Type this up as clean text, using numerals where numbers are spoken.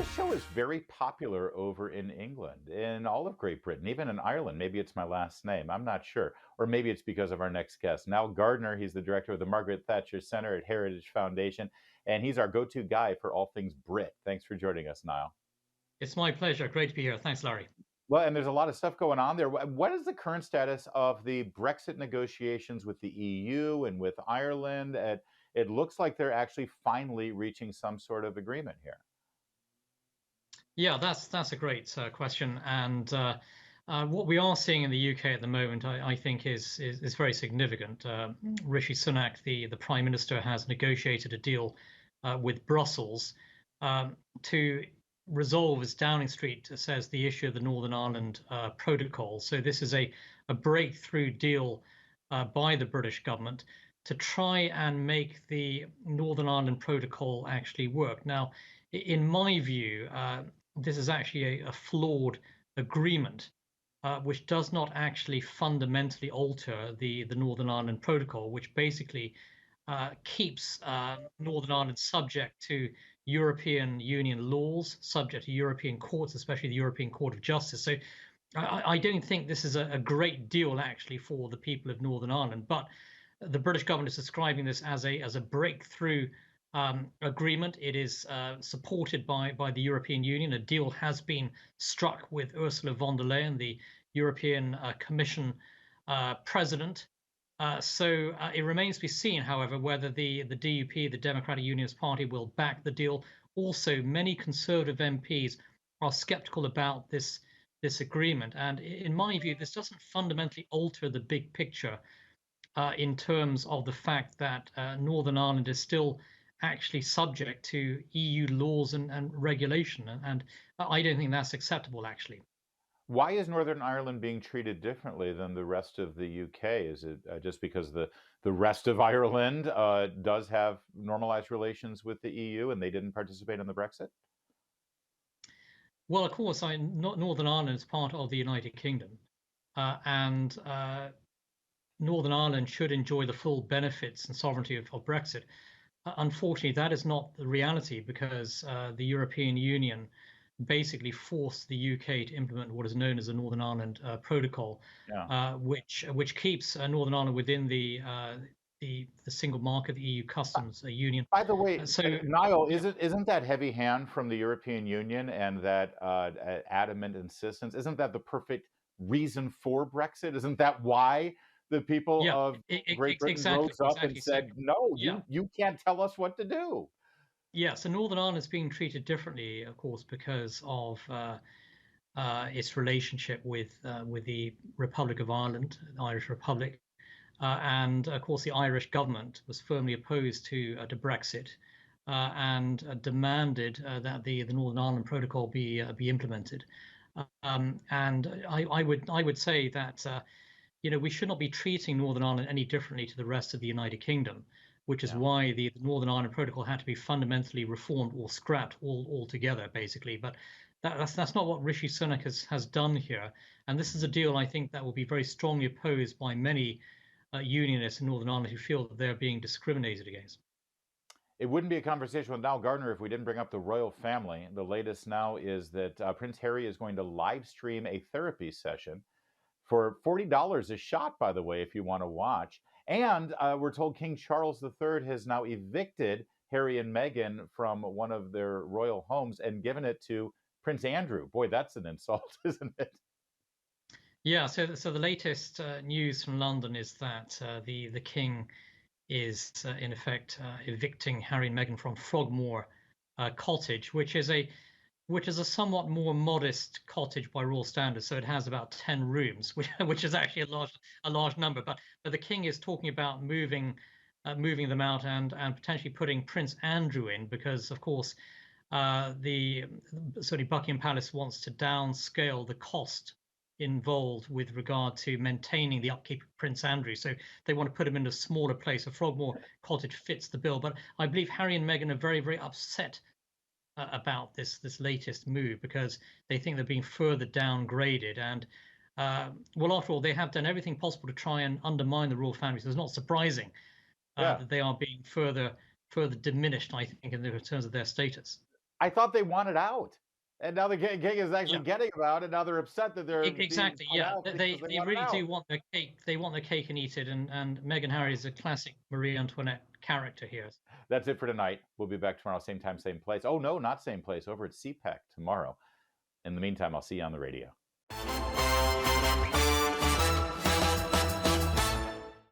This show is very popular over in England, in all of Great Britain, even in Ireland. Maybe it's my last name. I'm not sure. Or maybe it's because of our next guest, Nile Gardiner. He's the director of the Margaret Thatcher Center at Heritage Foundation, and he's our go-to guy for all things Brit. Thanks for joining us, Niall. It's my pleasure. Great to be here. Thanks, Larry. Well, and there's a lot of stuff going on there. What is the current status of the Brexit negotiations with the EU and with Ireland? It looks like they're actually finally reaching some sort of agreement here. Yeah, that's a great question, and what we are seeing in the UK at the moment, I think, is very significant. Rishi Sunak, the Prime Minister, has negotiated a deal with Brussels to resolve, as Downing Street says, the issue of the Northern Ireland Protocol. So this is a breakthrough deal by the British government to try and make the Northern Ireland Protocol actually work. Now, in my view, this is actually a flawed agreement, which does not actually fundamentally alter the Northern Ireland Protocol, which basically keeps Northern Ireland subject to European Union laws, subject to European courts, especially the European Court of Justice. So I don't think this is a great deal actually for the people of Northern Ireland, but the British government is describing this as a breakthrough agreement. It is supported by the European Union. A deal has been struck with Ursula von der Leyen, the European Commission president. So it remains to be seen, however, whether the DUP, the Democratic Unionist Party, will back the deal. Also, many Conservative MPs are sceptical about this agreement, and in my view, this doesn't fundamentally alter the big picture in terms of the fact that Northern Ireland is still actually subject to EU laws and regulation, and I don't think that's acceptable, actually. Why is Northern Ireland being treated differently than the rest of the UK? Is it just because the rest of Ireland does have normalized relations with the EU and they didn't participate in the Brexit? Well, of course, Northern Ireland is part of the United Kingdom, and Northern Ireland should enjoy the full benefits and sovereignty of Brexit. Unfortunately, that is not the reality because the European Union basically forced the UK to implement what is known as the Northern Ireland Protocol, Yeah. which keeps Northern Ireland within the single market, the EU customs union. By the way, So Niall, yeah, isn't that heavy hand from the European Union and that adamant insistence? Isn't that the perfect reason for Brexit? Isn't that why the people yeah, of Great Britain exactly, rose up and exactly. So said, "No, yeah, you can't tell us what to do"? yeah. So Northern Ireland is being treated differently, of course, because of its relationship with the Republic of Ireland, the Irish Republic. And of course, the Irish government was firmly opposed to Brexit and demanded that the Northern Ireland Protocol be implemented. And I would say that we should not be treating Northern Ireland any differently to the rest of the United Kingdom, which is Yeah. why the Northern Ireland Protocol had to be fundamentally reformed or scrapped altogether, basically. But that's not what Rishi Sunak has done here. And this is a deal I think that will be very strongly opposed by many unionists in Northern Ireland who feel that they're being discriminated against. It wouldn't be a conversation with Niall Gardiner if we didn't bring up the royal family. The latest now is that Prince Harry is going to live stream a therapy session for $40 a shot, by the way, if you want to watch. And we're told King Charles III has now evicted Harry and Meghan from one of their royal homes and given it to Prince Andrew. Boy, that's an insult, isn't it? Yeah, so the latest news from London is that the king is in effect evicting Harry and Meghan from Frogmore Cottage, which is a somewhat more modest cottage by royal standards. So it has about 10 rooms, which is actually a large number. But the king is talking about moving them out and potentially putting Prince Andrew in because, of course, the certainly Buckingham Palace wants to downscale the cost involved with regard to maintaining the upkeep of Prince Andrew. So they want to put him in a smaller place. So Frogmore Cottage fits the bill. But I believe Harry and Meghan are very, very upset about this latest move because they think they're being further downgraded. And well, after all, they have done everything possible to try and undermine the royal family. So it's not surprising Yeah. that they are being further diminished, I think, in terms of their status. I thought they wanted out. And now the king is actually Yeah. getting out, and now they're upset that they're being Exactly. put Yeah, out they because they they wanted really out. do want their cake. They want their cake and eat it. And Meghan Harry is a classic Marie Antoinette character here. That's it for tonight. We'll be back tomorrow, same time, same place. Oh, no, not same place, over at CPAC tomorrow. In the meantime, I'll see you on the radio.